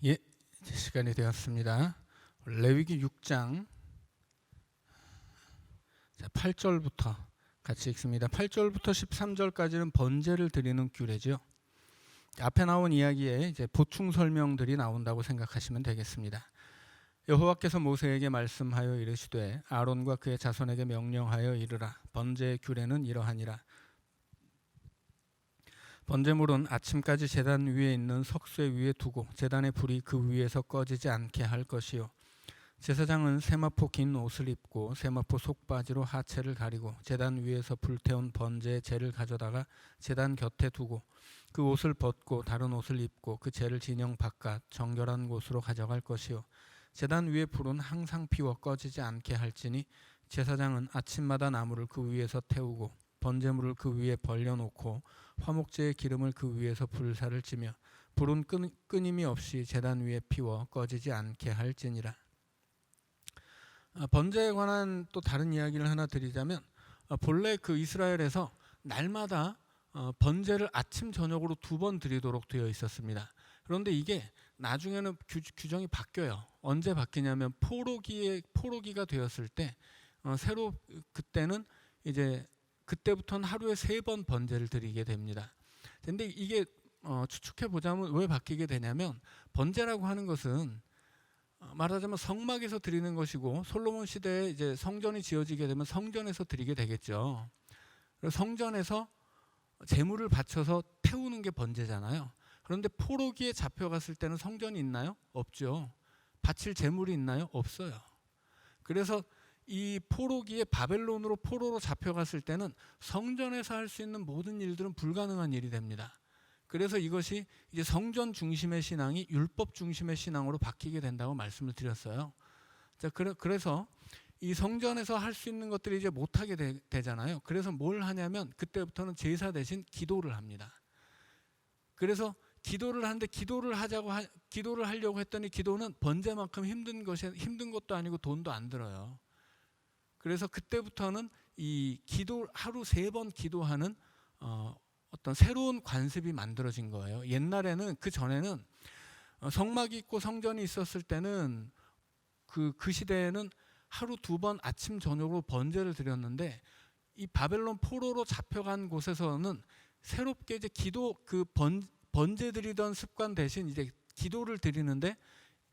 예, 시간이 되었습니다. 레위기 6장 8절부터 같이 읽습니다. 8절부터 13절까지는 번제를 드리는 규례죠. 앞에 나온 이야기에 이제 보충 설명들이 나온다고 생각하시면 되겠습니다. 여호와께서 모세에게 말씀하여 이르시되 아론과 그의 자손에게 명령하여 이르라. 번제의 규례는 이러하니라. 번제물은 아침까지 제단 위에 있는 석쇠 위에 두고 제단의 불이 그 위에서 꺼지지 않게 할 것이요. 제사장은 세마포 긴 옷을 입고 세마포 속바지로 하체를 가리고 제단 위에서 불태운 번제의 재를 가져다가 제단 곁에 두고 그 옷을 벗고 다른 옷을 입고 그 재를 진영 바깥 정결한 곳으로 가져갈 것이요. 제단 위의 불은 항상 피워 꺼지지 않게 할지니 제사장은 아침마다 나무를 그 위에서 태우고 번제물을 그 위에 벌려놓고 화목제의 기름을 그 위에서 불사를 찌며 불은 끊임이 없이 제단 위에 피워 꺼지지 않게 할지니라. 번제에 관한 또 다른 이야기를 하나 드리자면 본래 그 이스라엘에서 날마다 번제를 아침 저녁으로 2번 드리도록 되어 있었습니다. 그런데 이게 나중에는 규정이 바뀌어요. 언제 바뀌냐면 포로기가 되었을 때 새로 그때는 이제 그때부터는 하루에 3번 번제를 드리게 됩니다. 근데 이게 추측해 보자면 왜 바뀌게 되냐면 번제라고 하는 것은 말하자면 성막에서 드리는 것이고 솔로몬 시대에 이제 성전이 지어지게 되면 성전에서 드리게 되겠죠. 그래서 성전에서 제물을 바쳐서 태우는 게 번제잖아요. 그런데 포로기에 잡혀갔을 때는 성전이 있나요? 없죠. 바칠 제물이 있나요? 없어요. 그래서 이 포로기에 바벨론으로 포로로 잡혀갔을 때는 성전에서 할 수 있는 모든 일들은 불가능한 일이 됩니다. 그래서 이것이 이제 성전 중심의 신앙이 율법 중심의 신앙으로 바뀌게 된다고 말씀을 드렸어요. 자, 그래서 이 성전에서 할 수 있는 것들이 이제 못하게 되잖아요. 그래서 뭘 하냐면 그때부터는 제사 대신 기도를 합니다. 그래서 기도를 하는데 기도를 하려고 했더니 기도는 번제만큼 힘든 것도 아니고 돈도 안 들어요. 그래서 그때부터는 이 기도 하루 3번 기도하는 어떤 새로운 관습이 만들어진 거예요. 옛날에는 그 전에는 성막이 있고 성전이 있었을 때는 그 시대에는 하루 2번 아침 저녁으로 번제를 드렸는데 이 바벨론 포로로 잡혀간 곳에서는 새롭게 이제 번제 드리던 습관 대신 이제 기도를 드리는데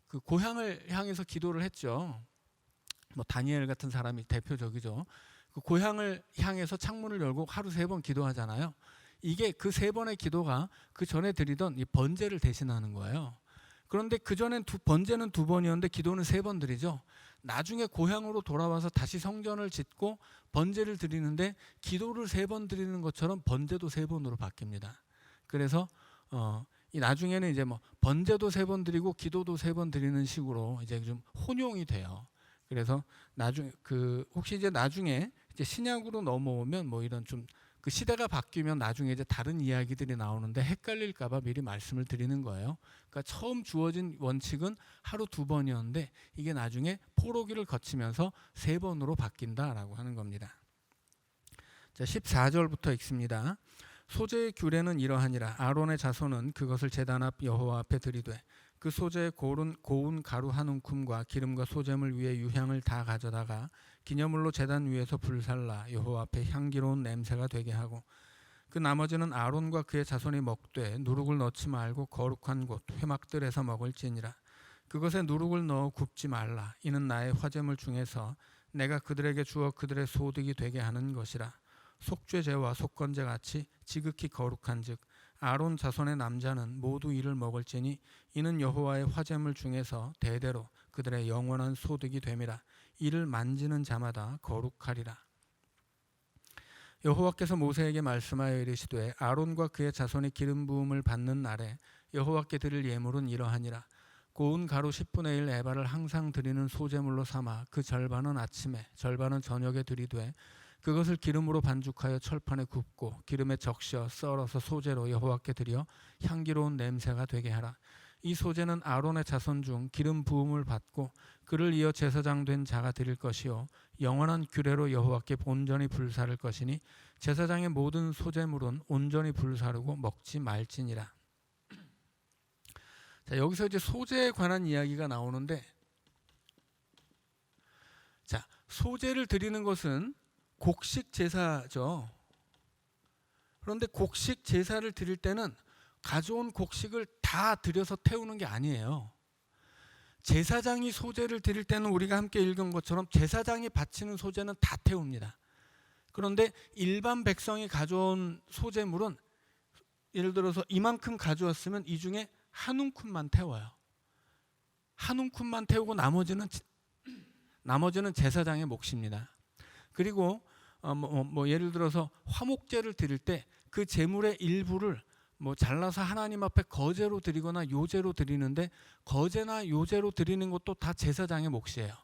그 고향을 향해서 기도를 했죠. 뭐 다니엘 같은 사람이 대표적이죠. 그 고향을 향해서 창문을 열고 하루 3번 기도하잖아요. 이게 그 3번의 기도가 그 전에 드리던 이 번제를 대신하는 거예요. 그런데 그 전엔 번제는 2번이었는데 기도는 3번 드리죠. 나중에 고향으로 돌아와서 다시 성전을 짓고 번제를 드리는데 기도를 3번 드리는 것처럼 번제도 3번으로 바뀝니다. 그래서 이 나중에는 이제 뭐 번제도 3번 드리고 기도도 3번 드리는 식으로 이제 좀 혼용이 돼요. 그래서 혹시 이제 나중에 이제 신약으로 넘어오면 뭐 이런 좀 그 시대가 바뀌면 나중에 이제 다른 이야기들이 나오는데 헷갈릴까봐 미리 말씀을 드리는 거예요. 그러니까 처음 주어진 원칙은 하루 2번이었는데 이게 나중에 포로기를 거치면서 3번으로 바뀐다라고 하는 겁니다. 자, 14절부터 읽습니다. 소제의 규례는 이러하니라. 아론의 자손은 그것을 제단 앞 여호와 앞에 드리되 그 소제의 고운 가루 한 움큼과 기름과 소제물 위에 유향을 다 가져다가 기념물로 제단 위에서 불살라 여호와 앞에 향기로운 냄새가 되게 하고 그 나머지는 아론과 그의 자손이 먹되 누룩을 넣지 말고 거룩한 곳 회막들에서 먹을지니라. 그것에 누룩을 넣어 굽지 말라. 이는 나의 화제물 중에서 내가 그들에게 주어 그들의 소득이 되게 하는 것이라. 속죄제와 속건제 같이 지극히 거룩한즉 아론 자손의 남자는 모두 이를 먹을지니 이는 여호와의 화제물 중에서 대대로 그들의 영원한 소득이 됨이라. 이를 만지는 자마다 거룩하리라. 여호와께서 모세에게 말씀하여 이르시되 아론과 그의 자손이 기름 부음을 받는 날에 여호와께 드릴 예물은 이러하니라. 고운 가루 10분의 1 에바를 항상 드리는 소제물로 삼아 그 절반은 아침에 절반은 저녁에 드리되 그것을 기름으로 반죽하여 철판에 굽고 기름에 적셔 썰어서 소제로 여호와께 드려 향기로운 냄새가 되게 하라. 이 소제는 아론의 자손 중 기름 부음을 받고 그를 이어 제사장 된 자가 드릴 것이요 영원한 규례로 여호와께 온전히 불사를 것이니 제사장의 모든 소제물은 온전히 불사르고 먹지 말지니라. 자, 여기서 이제 소제에 관한 이야기가 나오는데, 자, 소제를 드리는 것은 곡식 제사죠. 그런데 곡식 제사를 드릴 때는 가져온 곡식을 다 들여서 태우는 게 아니에요. 제사장이 소제를 드릴 때는 우리가 함께 읽은 것처럼 제사장이 바치는 소제는 다 태웁니다. 그런데 일반 백성이 가져온 소제물은 예를 들어서 이만큼 가져왔으면 이 중에 한 움큼만 태워요. 한 움큼만 태우고 나머지는 제사장의 몫입니다. 그리고 예를 들어서 화목제를 드릴 때 그 제물의 일부를 잘라서 하나님 앞에 거제로 드리거나 요제로 드리는데, 거제나 요제로 드리는 것도 다 제사장의 몫이에요.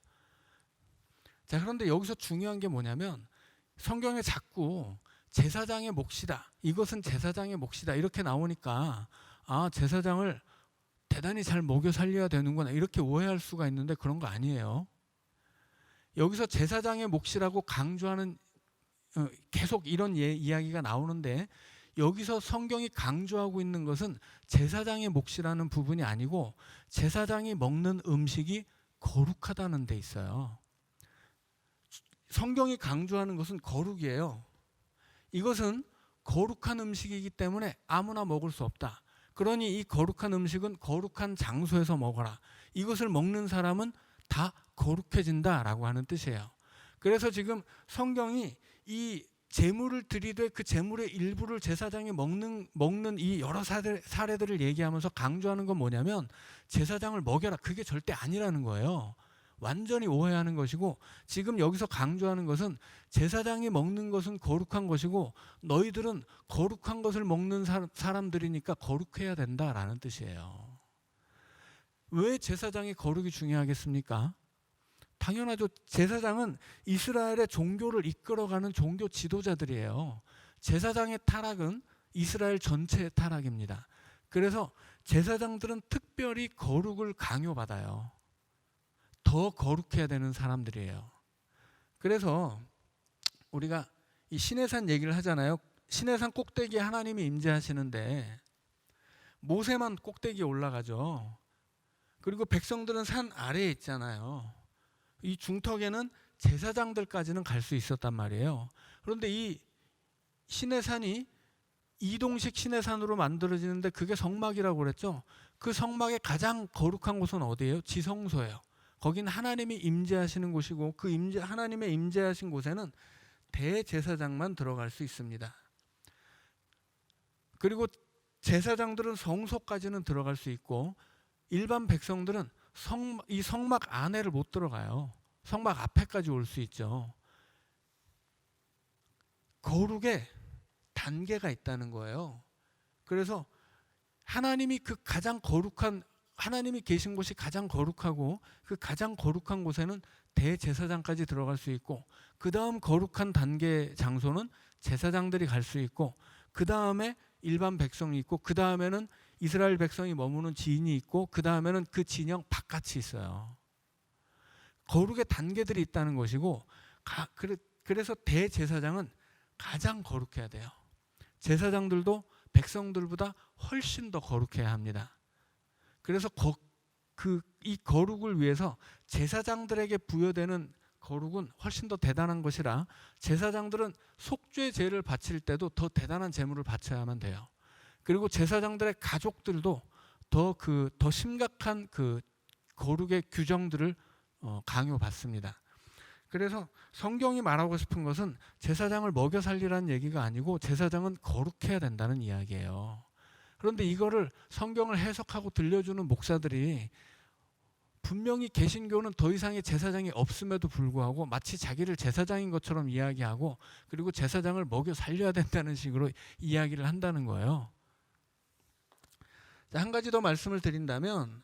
자, 그런데 여기서 중요한 게 뭐냐면, 성경에 자꾸 제사장의 몫이다, 이것은 제사장의 몫이다 이렇게 나오니까 제사장을 대단히 잘 먹여 살려야 되는구나 이렇게 오해할 수가 있는데, 그런 거 아니에요. 여기서 제사장의 몫이라고 강조하는 계속 이런 이야기가 나오는데, 여기서 성경이 강조하고 있는 것은 제사장의 몫이라는 부분이 아니고 제사장이 먹는 음식이 거룩하다는 데 있어요. 성경이 강조하는 것은 거룩이에요. 이것은 거룩한 음식이기 때문에 아무나 먹을 수 없다. 그러니 이 거룩한 음식은 거룩한 장소에서 먹어라. 이것을 먹는 사람은 다 거룩해진다라고 하는 뜻이에요. 그래서 지금 성경이 이 제물을 드리되 그 제물의 일부를 제사장이 먹는 이 여러 사례들을 얘기하면서 강조하는 건 뭐냐면, 제사장을 먹여라, 그게 절대 아니라는 거예요. 완전히 오해하는 것이고, 지금 여기서 강조하는 것은 제사장이 먹는 것은 거룩한 것이고 너희들은 거룩한 것을 먹는 사람들이니까 거룩해야 된다라는 뜻이에요. 왜 제사장의 거룩이 중요하겠습니까? 당연하죠. 제사장은 이스라엘의 종교를 이끌어가는 종교 지도자들이에요. 제사장의 타락은 이스라엘 전체의 타락입니다. 그래서 제사장들은 특별히 거룩을 강요받아요. 더 거룩해야 되는 사람들이에요. 그래서 우리가 이 시내산 얘기를 하잖아요. 시내산 꼭대기에 하나님이 임재하시는데 모세만 꼭대기에 올라가죠. 그리고 백성들은 산 아래에 있잖아요. 이 중턱에는 제사장들까지는 갈 수 있었단 말이에요. 그런데 이 시내산이 이동식 시내산으로 만들어지는데 그게 성막이라고 그랬죠. 그 성막의 가장 거룩한 곳은 어디예요? 지성소예요. 거긴 하나님이 임재하시는 곳이고, 그 하나님의 임재하신 곳에는 대제사장만 들어갈 수 있습니다. 그리고 제사장들은 성소까지는 들어갈 수 있고, 일반 백성들은 이 성막 안에를 못 들어가요. 성막 앞에까지 올 수 있죠. 거룩에 단계가 있다는 거예요. 그래서 하나님이 하나님이 계신 곳이 가장 거룩하고, 그 가장 거룩한 곳에는 대제사장까지 들어갈 수 있고, 그 다음 거룩한 단계 장소는 제사장들이 갈 수 있고, 그 다음에 일반 백성이 있고, 그 다음에는 이스라엘 백성이 머무는 진이 있고, 그 다음에는 그 진영 바깥이 있어요. 거룩의 단계들이 있다는 것이고, 그래서 대제사장은 가장 거룩해야 돼요. 제사장들도 백성들보다 훨씬 더 거룩해야 합니다. 그래서 이 거룩을 위해서 제사장들에게 부여되는 거룩은 훨씬 더 대단한 것이라, 제사장들은 속죄 제를 바칠 때도 더 대단한 제물을 바쳐야만 돼요. 그리고 제사장들의 가족들도 더 심각한 그 거룩의 규정들을 강요받습니다. 그래서 성경이 말하고 싶은 것은 제사장을 먹여 살리라는 얘기가 아니고, 제사장은 거룩해야 된다는 이야기예요. 그런데 이거를 성경을 해석하고 들려주는 목사들이 분명히 개신교는 더 이상의 제사장이 없음에도 불구하고 마치 자기를 제사장인 것처럼 이야기하고, 그리고 제사장을 먹여 살려야 된다는 식으로 이야기를 한다는 거예요. 자, 한 가지 더 말씀을 드린다면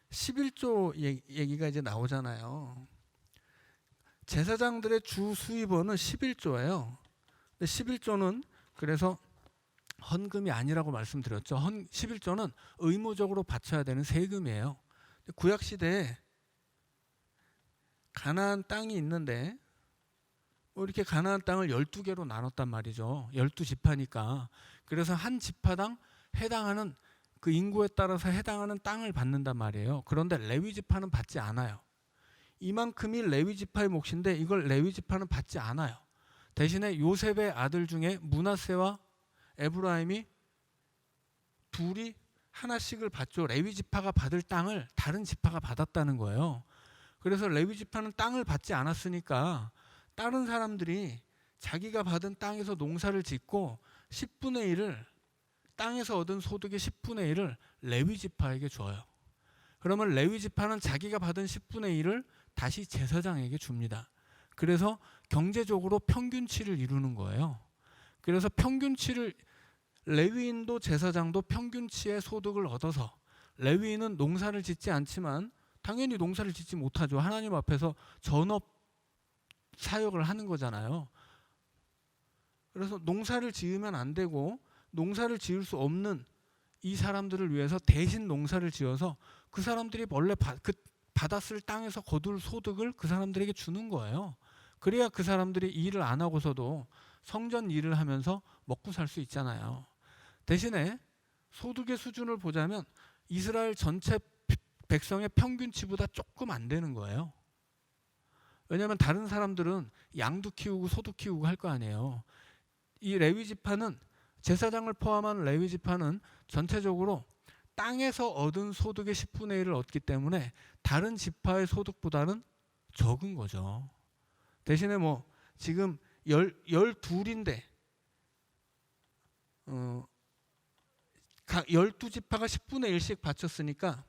11조 얘기가 이제 나오잖아요. 제사장들의 주 수입원은 11조예요. 11조는 그래서 헌금이 아니라고 말씀드렸죠. 11조는 의무적으로 바쳐야 되는 세금이에요. 구약 시대에 가나안 땅이 있는데 이렇게 가나안 땅을 12개로 나눴단 말이죠. 12지파니까. 그래서 한 지파당 해당하는 그 인구에 따라서 해당하는 땅을 받는단 말이에요. 그런데 레위 지파는 받지 않아요. 이만큼이 레위 지파의 몫인데 이걸 레위 지파는 받지 않아요. 대신에 요셉의 아들 중에 므낫세와 에브라임이 둘이 하나씩을 받죠. 레위 지파가 받을 땅을 다른 지파가 받았다는 거예요. 그래서 레위 지파는 땅을 받지 않았으니까 다른 사람들이 자기가 받은 땅에서 농사를 짓고 10분의 1을 땅에서 얻은 소득의 10분의 1을 레위 지파에게 줘요. 그러면 레위 지파는 자기가 받은 10분의 1을 다시 제사장에게 줍니다. 그래서 경제적으로 평균치를 이루는 거예요. 그래서 평균치를 레위인도 제사장도 평균치의 소득을 얻어서 레위인은 농사를 짓지 않지만 당연히 농사를 짓지 못하죠. 하나님 앞에서 전업 사역을 하는 거잖아요. 그래서 농사를 지으면 안 되고 농사를 지을 수 없는 이 사람들을 위해서 대신 농사를 지어서 그 사람들이 원래 받았을 땅에서 거둘 소득을 그 사람들에게 주는 거예요. 그래야 그 사람들이 일을 안 하고서도 성전 일을 하면서 먹고 살 수 있잖아요. 대신에 소득의 수준을 보자면 이스라엘 전체 백성의 평균치보다 조금 안 되는 거예요. 왜냐하면 다른 사람들은 양도 키우고 소도 키우고 할 거 아니에요. 이 레위 지파는 제사장을 포함한 레위 지파는 전체적으로 땅에서 얻은 소득의 10분의 1을 얻기 때문에 다른 지파의 소득보다는 적은 거죠. 대신에 뭐 지금 12인데 12지파가 10분의 1씩 바쳤으니까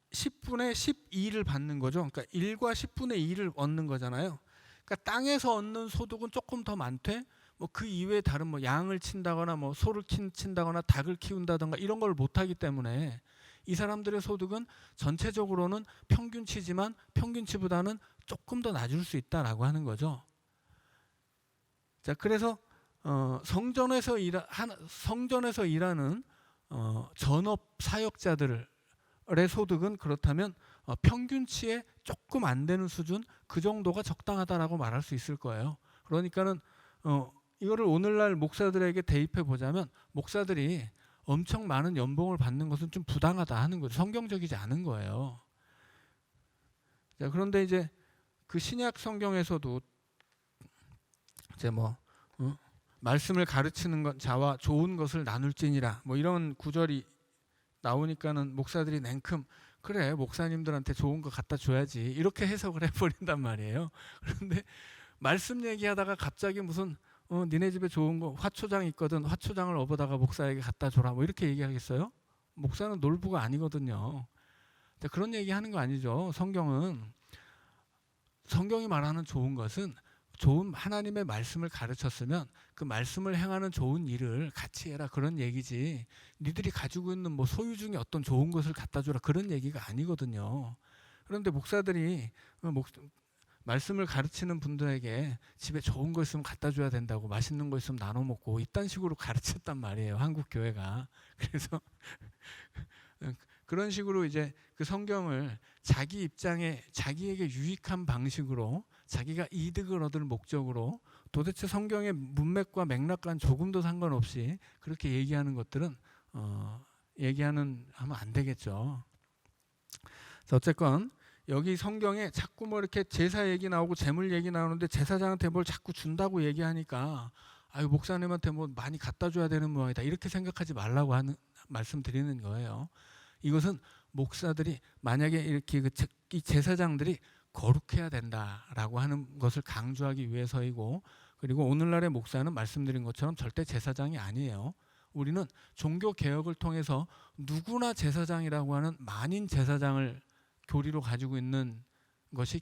10분의 12를 받는 거죠. 그러니까 1과 10분의 2를 얻는 거잖아요. 그러니까 땅에서 얻는 소득은 조금 더 많되 뭐 그 이외에 다른 뭐 양을 친다거나 뭐 소를 친다거나 닭을 키운다든가 이런 걸 못하기 때문에 이 사람들의 소득은 전체적으로는 평균치지만 평균치보다는 조금 더 낮을 수 있다라고 하는 거죠. 자, 그래서 성전에서 일하는 전업 사역자들의 소득은 그렇다면 평균치에 조금 안 되는 수준, 그 정도가 적당하다라고 말할 수 있을 거예요. 그러니까는 이거를 오늘날 목사들에게 대입해 보자면 목사들이 엄청 많은 연봉을 받는 것은 좀 부당하다 하는 거죠. 성경적이지 않은 거예요. 자, 그런데 이제 그 신약 성경에서도 이제 뭐 말씀을 가르치는 것 자와 좋은 것을 나눌지니라 뭐 이런 구절이 나오니까는 목사들이 냉큼 그래 목사님들한테 좋은 거 갖다 줘야지 이렇게 해석을 해버린단 말이에요. 그런데 말씀 얘기하다가 갑자기 무슨 니네 집에 좋은 거 화초장 있거든 화초장을 업어다가 목사에게 갖다 줘라 뭐 이렇게 얘기하겠어요? 목사는 놀부가 아니거든요. 그런 얘기하는 거 아니죠. 성경이 말하는 좋은 것은 좋은 하나님의 말씀을 가르쳤으면 그 말씀을 행하는 좋은 일을 같이 해라 그런 얘기지 니들이 가지고 있는 뭐 소유 중에 어떤 좋은 것을 갖다 주라 그런 얘기가 아니거든요. 그런데 목사들이 말씀을 가르치는 분들에게 집에 좋은 거 있으면 갖다 줘야 된다고 맛있는 거 있으면 나눠 먹고 이딴 식으로 가르쳤단 말이에요. 한국 교회가. 그래서 그런 식으로 이제 그 성경을 자기 입장에 자기에게 유익한 방식으로 자기가 이득을 얻을 목적으로 도대체 성경의 문맥과 맥락과는 조금도 상관없이 그렇게 얘기하는 것들은 하면 안 되겠죠. 어쨌건 여기 성경에 자꾸 뭐 이렇게 제사 얘기 나오고 재물 얘기 나오는데 제사장한테 뭘 자꾸 준다고 얘기하니까 아유 목사님한테 뭐 많이 갖다 줘야 되는 모양이다 이렇게 생각하지 말라고 하는 말씀드리는 거예요. 이것은 목사들이 만약에 이렇게 이 제사장들이 거룩해야 된다라고 하는 것을 강조하기 위해서이고 그리고 오늘날의 목사는 말씀드린 것처럼 절대 제사장이 아니에요. 우리는 종교 개혁을 통해서 누구나 제사장이라고 하는 만인 제사장을 교리로 가지고 있는 것이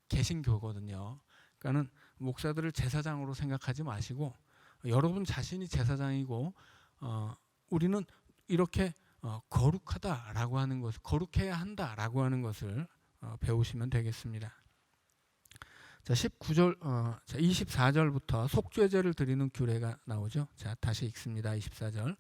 개신교거든요. 그러니까는 목사들을 제사장으로 생각하지 마시고 여러분 자신이 제사장이고 우리는 이렇게 거룩하다라고 하는 것을 거룩해야 한다라고 하는 것을 배우시면 되겠습니다. 자, 24절부터 속죄제를 드리는 규례가 나오죠. 자, 다시 읽습니다. 24절.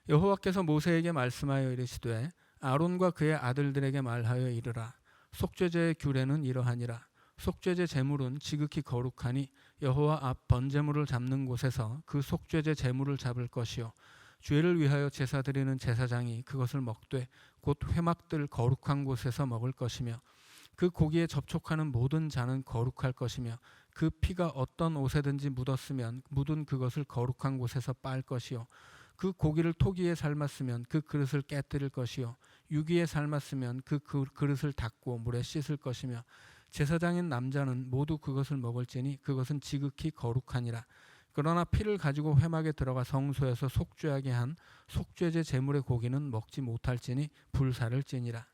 여호와께서 모세에게 말씀하여 이르시되 아론과 그의 아들들에게 말하여 이르라. 속죄제의 규례는 이러하니라. 속죄제 제물은 지극히 거룩하니 여호와 앞 번제물을 잡는 곳에서 그 속죄제 제물을 잡을 것이요 죄를 위하여 제사 드리는 제사장이 그것을 먹되 곧 회막들 거룩한 곳에서 먹을 것이며 그 고기에 접촉하는 모든 자는 거룩할 것이며 그 피가 어떤 옷에든지 묻었으면 묻은 그것을 거룩한 곳에서 빨 것이요 그 고기를 토기에 삶았으면 그 그릇을 깨뜨릴 것이요 유기에 삶았으면 그 그릇을 닦고 물에 씻을 것이며 제사장인 남자는 모두 그것을 먹을지니 그것은 지극히 거룩하니라. 그러나 피를 가지고 회막에 들어가 성소에서 속죄하게 한 속죄제 제물의 고기는 먹지 못할지니 불사를 지니라.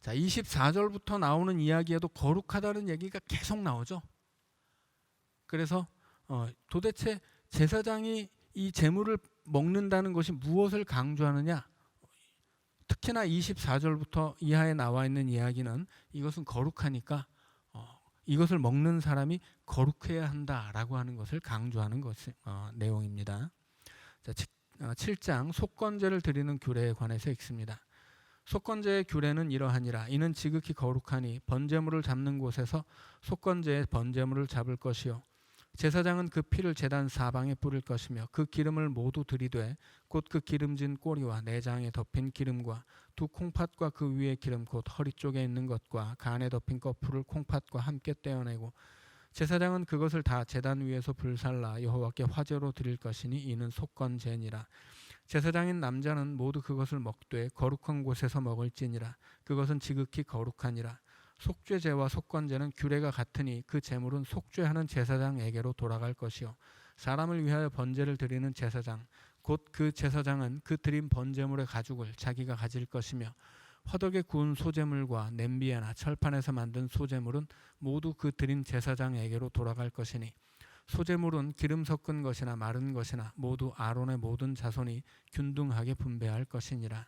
자, 24절부터 나오는 이야기에도 거룩하다는 얘기가 계속 나오죠. 그래서 도대체 제사장이 이 제물을 먹는다는 것이 무엇을 강조하느냐? 특히나 24절부터 이하에 나와 있는 이야기는 이것은 거룩하니까 이것을 먹는 사람이 거룩해야 한다라고 하는 것을 강조하는 내용입니다. 자, 7장 속건제를 드리는 규례에 관해서 읽습니다. 속건제의 규례는 이러하니라. 이는 지극히 거룩하니 번제물을 잡는 곳에서 속건제의 번제물을 잡을 것이요 제사장은 그 피를 제단 사방에 뿌릴 것이며 그 기름을 모두 들이되 곧 그 기름진 꼬리와 내장에 덮인 기름과 두 콩팥과 그 위에 기름 곧 허리 쪽에 있는 것과 간에 덮인 거풀을 콩팥과 함께 떼어내고 제사장은 그것을 다 제단 위에서 불살라 여호와께 화제로 드릴 것이니 이는 속건제니라. 제사장인 남자는 모두 그것을 먹되 거룩한 곳에서 먹을지니라. 그것은 지극히 거룩하니라. 속죄제와 속건제는 규례가 같으니 그 제물은 속죄하는 제사장에게로 돌아갈 것이요 사람을 위하여 번제를 드리는 제사장 곧 그 제사장은 그 드린 번제물의 가죽을 자기가 가질 것이며 화덕에 구운 소제물과 냄비에나 철판에서 만든 소제물은 모두 그 드린 제사장에게로 돌아갈 것이니 소제물은 기름 섞은 것이나 마른 것이나 모두 아론의 모든 자손이 균등하게 분배할 것이니라.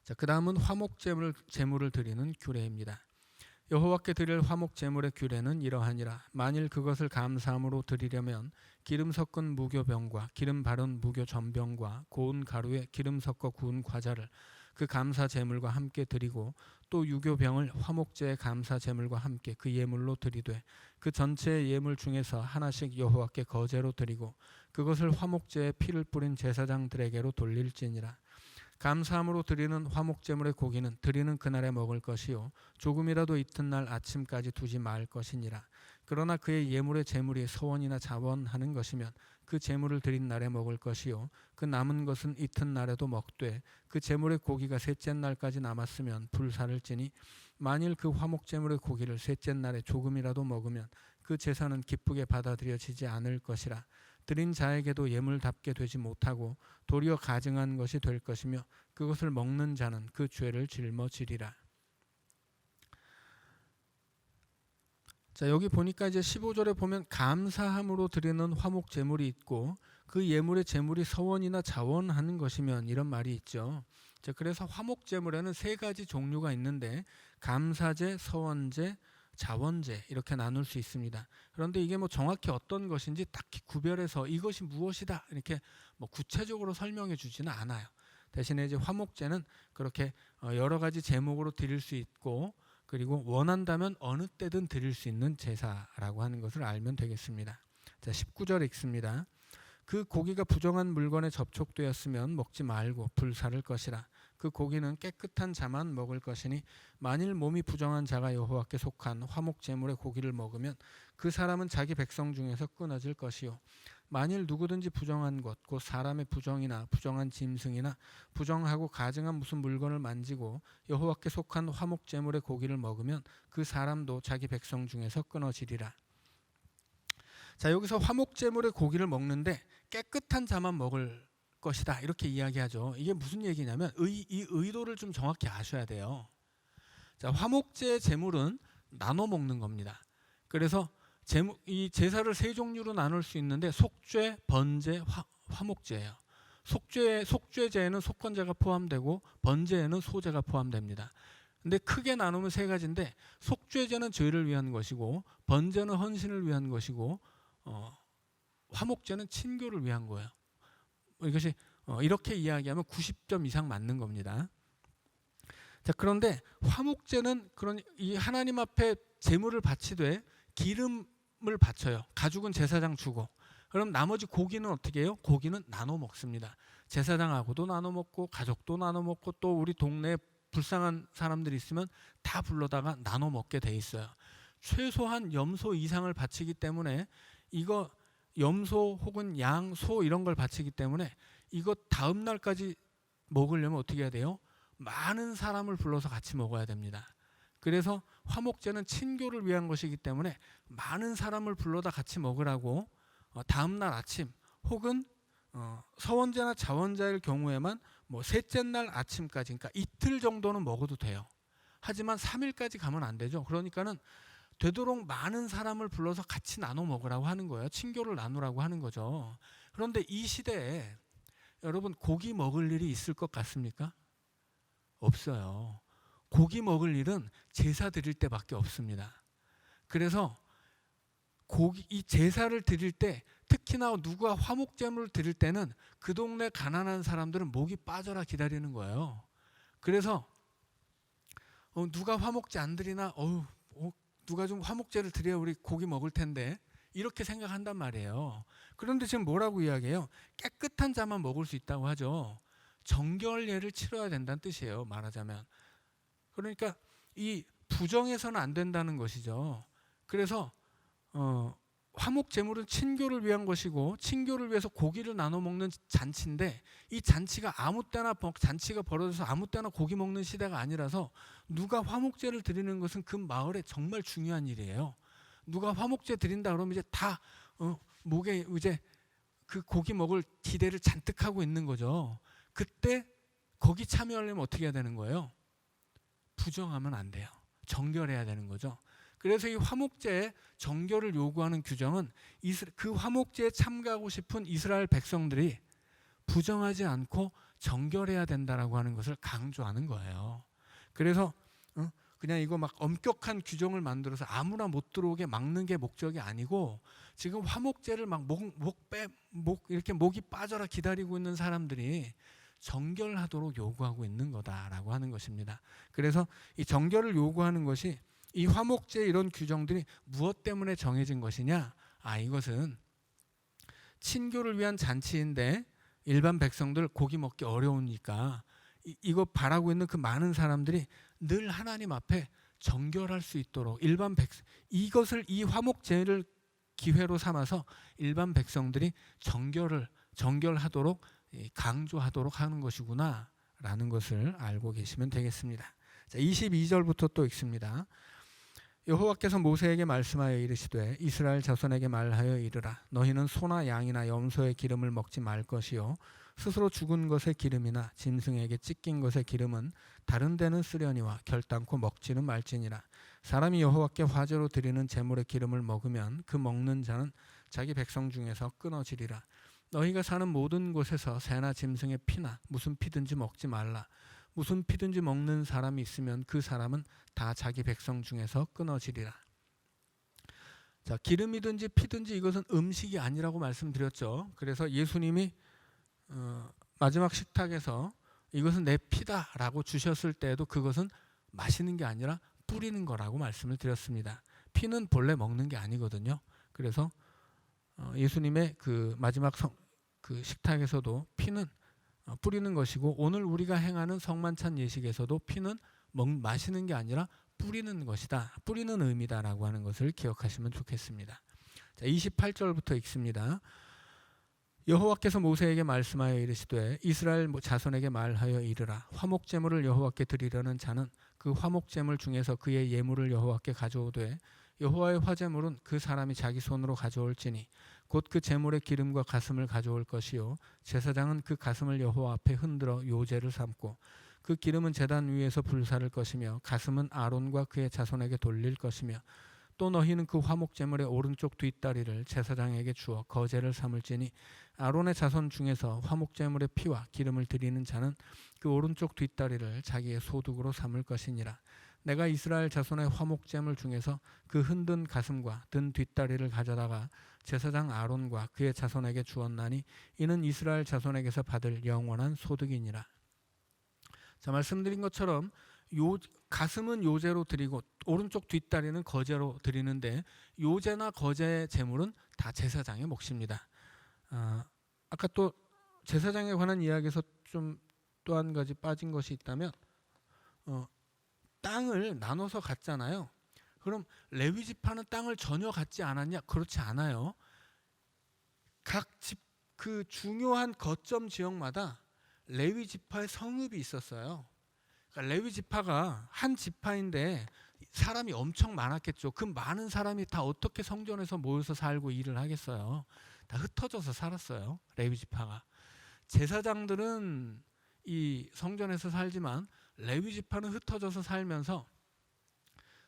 자, 그 다음은 화목제물을 드리는 규례입니다. 여호와께 드릴 화목제물의 규례는 이러하니라. 만일 그것을 감사함으로 드리려면 기름 섞은 무교병과 기름 바른 무교전병과 고운 가루에 기름 섞어 구운 과자를 그 감사제물과 함께 드리고 또 유교병을 화목제의 감사제물과 함께 그 예물로 드리되 그 전체의 예물 중에서 하나씩 여호와께 거제로 드리고 그것을 화목제에 피를 뿌린 제사장들에게로 돌릴지니라. 감사함으로 드리는 화목제물의 고기는 드리는 그날에 먹을 것이요 조금이라도 이튿날 아침까지 두지 말 것이니라. 그러나 그의 예물의 제물이 서원이나 자원하는 것이면 그 제물을 드린 날에 먹을 것이요 그 남은 것은 이튿날에도 먹되 그 제물의 고기가 셋째 날까지 남았으면 불사를 지니 만일 그 화목제물의 고기를 셋째 날에 조금이라도 먹으면 그 제사는 기쁘게 받아들여지지 않을 것이라. 드린 자에게도 예물답게 되지 못하고 도리어 가증한 것이 될 것이며 그것을 먹는 자는 그 죄를 짊어지리라. 자, 여기 보니까 이제 15절에 보면 감사함으로 드리는 화목 제물이 있고 그 예물의 제물이 서원이나 자원하는 것이면 이런 말이 있죠. 자, 그래서 화목 제물에는 세 가지 종류가 있는데 감사제, 서원제, 자원제 이렇게 나눌 수 있습니다. 그런데 이게 뭐 정확히 어떤 것인지 딱히 구별해서 이것이 무엇이다 이렇게 뭐 구체적으로 설명해 주지는 않아요. 대신에 이제 화목제는 그렇게 여러 가지 제목으로 드릴 수 있고 그리고 원한다면 어느 때든 드릴 수 있는 제사라고 하는 것을 알면 되겠습니다. 자, 19절 읽습니다. 그 고기가 부정한 물건에 접촉되었으면 먹지 말고 불사를 것이라. 그 고기는 깨끗한 자만 먹을 것이니 만일 몸이 부정한 자가 여호와께 속한 화목 제물의 고기를 먹으면 그 사람은 자기 백성 중에서 끊어질 것이요 만일 누구든지 부정한 것 곧 사람의 부정이나 부정한 짐승이나 부정하고 가증한 무슨 물건을 만지고 여호와께 속한 화목 제물의 고기를 먹으면 그 사람도 자기 백성 중에서 끊어지리라. 자, 여기서 화목 제물의 고기를 먹는데 깨끗한 자만 먹을 것이다 이렇게 이야기하죠. 이게 무슨 얘기냐면 이 의도를 좀 정확히 아셔야 돼요. 자, 화목제 제물은 나눠 먹는 겁니다. 그래서 이 제사를 세 종류로 나눌 수 있는데 속죄, 번제, 화목제예요. 속죄제에는 속건제가 포함되고 번제에는 소제가 포함됩니다. 근데 크게 나누면 세 가지인데 속죄제는 죄를 위한 것이고 번제는 헌신을 위한 것이고 화목제는 친교를 위한 거예요. 이것이 이렇게 이야기하면 90점 이상 맞는 겁니다. 자, 그런데 화목제는 그런 이 하나님 앞에 제물을 바치되 기름 바쳐요. 가죽은 제사장 주고. 그럼 나머지 고기는 어떻게 해요? 고기는 나눠 먹습니다. 제사장하고도 나눠 먹고 가족도 나눠 먹고 또 우리 동네에 불쌍한 사람들이 있으면 다 불러다가 나눠 먹게 돼 있어요. 최소한 염소 이상을 바치기 때문에 이거 염소 혹은 양, 소 이런 걸 바치기 때문에 이거 다음 날까지 먹으려면 어떻게 해야 돼요? 많은 사람을 불러서 같이 먹어야 됩니다. 그래서 화목제는 친교를 위한 것이기 때문에 많은 사람을 불러다 같이 먹으라고 다음 날 아침 혹은 서원제나 자원제일 경우에만 뭐 셋째 날 아침까지, 그러니까 이틀 정도는 먹어도 돼요. 하지만 3일까지 가면 안 되죠. 그러니까는 되도록 많은 사람을 불러서 같이 나눠 먹으라고 하는 거예요. 친교를 나누라고 하는 거죠. 그런데 이 시대에 여러분 고기 먹을 일이 있을 것 같습니까? 없어요. 고기 먹을 일은 제사 드릴 때밖에 없습니다. 그래서 이 제사를 드릴 때 특히나 누가 화목제물을 드릴 때는 그 동네 가난한 사람들은 목이 빠져라 기다리는 거예요. 그래서 누가 화목제 안 드리나? 누가 좀 화목제를 드려야 우리 고기 먹을 텐데 이렇게 생각한단 말이에요. 그런데 지금 뭐라고 이야기해요? 깨끗한 자만 먹을 수 있다고 하죠. 정결례를 치러야 된다는 뜻이에요. 말하자면. 그러니까 이 부정해서는 안 된다는 것이죠. 그래서 화목 제물은 친교를 위한 것이고 친교를 위해서 고기를 나눠 먹는 잔치인데 이 잔치가 아무 때나 잔치가 벌어져서 아무 때나 고기 먹는 시대가 아니라서 누가 화목제를 드리는 것은 그 마을에 정말 중요한 일이에요. 누가 화목제 드린다 그러면 이제 다 목에 이제 그 고기 먹을 기대를 잔뜩 하고 있는 거죠. 그때 거기 참여하려면 어떻게 해야 되는 거예요? 부정하면 안 돼요. 정결해야 되는 거죠. 그래서 이 화목제의 정결을 요구하는 규정은 그 화목제에 참가하고 싶은 이스라엘 백성들이 부정하지 않고 정결해야 된다라고 하는 것을 강조하는 거예요. 그래서 그냥 이거 막 엄격한 규정을 만들어서 아무나 못 들어오게 막는 게 목적이 아니고 지금 화목제를 막 이렇게 목이 빠져라 기다리고 있는 사람들이 정결하도록 요구하고 있는 거다라고 하는 것입니다. 그래서 이 정결을 요구하는 것이 이 화목제 이런 규정들이 무엇 때문에 정해진 것이냐? 이것은 친교를 위한 잔치인데 일반 백성들 고기 먹기 어려우니까 이거 바라고 있는 그 많은 사람들이 늘 하나님 앞에 정결할 수 있도록 이것을 이 화목제를 기회로 삼아서 일반 백성들이 정결하도록 강조하도록 하는 것이구나라는 것을 알고 계시면 되겠습니다. 자, 22절부터 또 읽습니다. 여호와께서 모세에게 말씀하여 이르시되 이스라엘 자손에게 말하여 이르라. 너희는 소나 양이나 염소의 기름을 먹지 말 것이요 스스로 죽은 것의 기름이나 짐승에게 찢긴 것의 기름은 다른 데는 쓰려니와 결단코 먹지는 말지니라. 사람이 여호와께 화제로 드리는 제물의 기름을 먹으면 그 먹는 자는 자기 백성 중에서 끊어지리라. 너희가 사는 모든 곳에서 새나 짐승의 피나 무슨 피든지 먹지 말라. 무슨 피든지 먹는 사람이 있으면 그 사람은 다 자기 백성 중에서 끊어지리라. 자, 기름이든지 피든지 이것은 음식이 아니라고 말씀드렸죠. 그래서 예수님이 마지막 식탁에서 이것은 내 피다라고 주셨을 때에도 그것은 마시는 게 아니라 뿌리는 거라고 말씀을 드렸습니다. 피는 본래 먹는 게 아니거든요. 그래서 예수님의 그 마지막 그 식탁에서도 피는 뿌리는 것이고 오늘 우리가 행하는 성만찬 예식에서도 피는 마시는 게 아니라 뿌리는 것이다. 뿌리는 의미다라고 하는 것을 기억하시면 좋겠습니다. 자, 28절부터 읽습니다. 여호와께서 모세에게 말씀하여 이르시되 이스라엘 자손에게 말하여 이르라. 화목제물을 여호와께 드리려는 자는 그 화목제물 중에서 그의 예물을 여호와께 가져오되 여호와의 화제물은 그 사람이 자기 손으로 가져올지니 곧 그 제물의 기름과 가슴을 가져올 것이요 제사장은 그 가슴을 여호와 앞에 흔들어 요제를 삼고 그 기름은 제단 위에서 불사를 것이며 가슴은 아론과 그의 자손에게 돌릴 것이며 또 너희는 그 화목제물의 오른쪽 뒷다리를 제사장에게 주어 거제를 삼을지니 아론의 자손 중에서 화목제물의 피와 기름을 드리는 자는 그 오른쪽 뒷다리를 자기의 소득으로 삼을 것이니라. 내가 이스라엘 자손의 화목제물 중에서 그 흔든 가슴과 든 뒷다리를 가져다가 제사장 아론과 그의 자손에게 주었나니 이는 이스라엘 자손에게서 받을 영원한 소득이니라. 자, 말씀드린 것처럼 가슴은 요제로 드리고 오른쪽 뒷다리는 거제로 드리는데 요제나 거제의 제물은 다 제사장의 몫입니다. 아까 또 제사장에 관한 이야기에서 좀 또 한 가지 빠진 것이 있다면 땅을 나눠서 갖잖아요. 그럼 레위 지파는 땅을 전혀 갖지 않았냐? 그렇지 않아요. 각 집 그 중요한 거점 지역마다 레위 지파의 성읍이 있었어요. 그러니까 레위 지파가 한 지파인데 사람이 엄청 많았겠죠. 그 많은 사람이 다 어떻게 성전에서 모여서 살고 일을 하겠어요. 다 흩어져서 살았어요. 레위 지파가. 제사장들은 이 성전에서 살지만 레위 지파는 흩어져서 살면서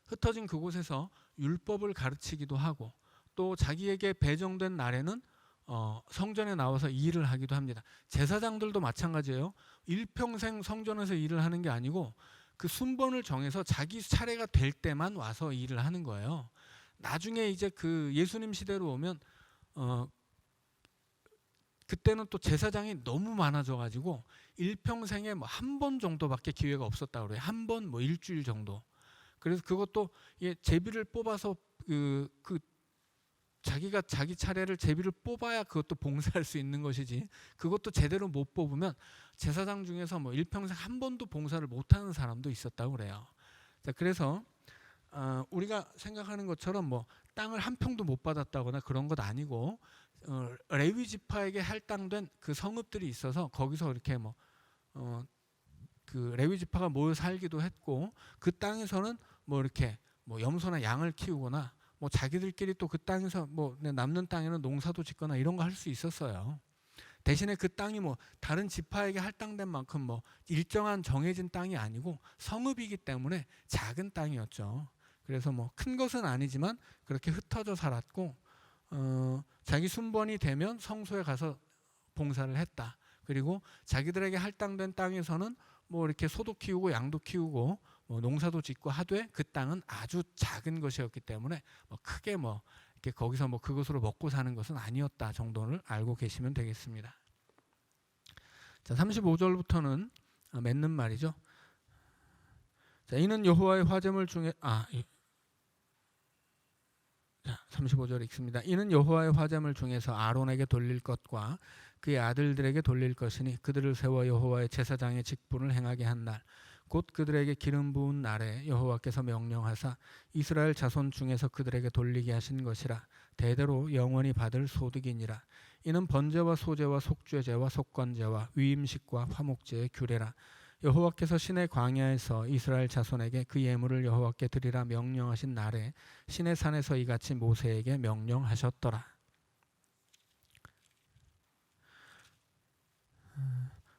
흩어진 그곳에서 율법을 가르치기도 하고 또 자기에게 배정된 날에는 성전에 나와서 일을 하기도 합니다. 제사장들도 마찬가지예요. 일평생 성전에서 일을 하는 게 아니고 그 순번을 정해서 자기 차례가 될 때만 와서 일을 하는 거예요. 나중에 이제 그 예수님 시대로 오면 그때는 또 제사장이 너무 많아져 가지고 일평생에 뭐 한 번 정도밖에 기회가 없었다고 그래요. 한 번 뭐 일주일 정도. 그래서 그것도 제비를 뽑아서 자기가 자기 차례를 제비를 뽑아야 그것도 봉사할 수 있는 것이지 그것도 제대로 못 뽑으면 제사장 중에서 뭐 일평생 한 번도 봉사를 못하는 사람도 있었다고 그래요. 자, 그래서 우리가 생각하는 것처럼 뭐 땅을 한 평도 못 받았다거나 그런 것 아니고 레위 지파에게 할당된 그 성읍들이 있어서 거기서 이렇게 그 레위 지파가 모여 살기도 했고 그 땅에서는 뭐 이렇게 뭐 염소나 양을 키우거나 뭐 자기들끼리 또 그 땅에서 뭐 남는 땅에는 농사도 짓거나 이런 거 할 수 있었어요. 대신에 그 땅이 뭐 다른 지파에게 할당된 만큼 뭐 일정한 정해진 땅이 아니고 성읍이기 때문에 작은 땅이었죠. 그래서 뭐 큰 것은 아니지만 그렇게 흩어져 살았고 자기 순번이 되면 성소에 가서 봉사를 했다. 그리고 자기들에게 할당된 땅에서는 뭐 이렇게 소도 키우고 양도 키우고 뭐 농사도 짓고 하되 그 땅은 아주 작은 것이었기 때문에 뭐 크게 뭐 이렇게 거기서 뭐 그것으로 먹고 사는 것은 아니었다 정도를 알고 계시면 되겠습니다. 자, 35절부터는 맺는 말이죠. 자, 이는 여호와의 화제물 중에 35절 읽습니다. 이는 여호와의 화제물 중에서 아론에게 돌릴 것과 그의 아들들에게 돌릴 것이니 그들을 세워 여호와의 제사장의 직분을 행하게 한 날 곧 그들에게 기름 부은 날에 여호와께서 명령하사 이스라엘 자손 중에서 그들에게 돌리게 하신 것이라 대대로 영원히 받을 소득이니라. 이는 번제와 소제와 속죄제와 속건제와 위임식과 화목제의 규례라. 여호와께서 시내 광야에서 이스라엘 자손에게 그 예물을 여호와께 드리라 명령하신 날에 시내 산에서 이같이 모세에게 명령하셨더라.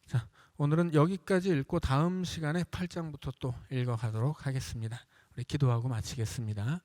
자, 오늘은 여기까지 읽고 다음 시간에 8장부터 또 읽어가도록 하겠습니다. 우리 기도하고 마치겠습니다.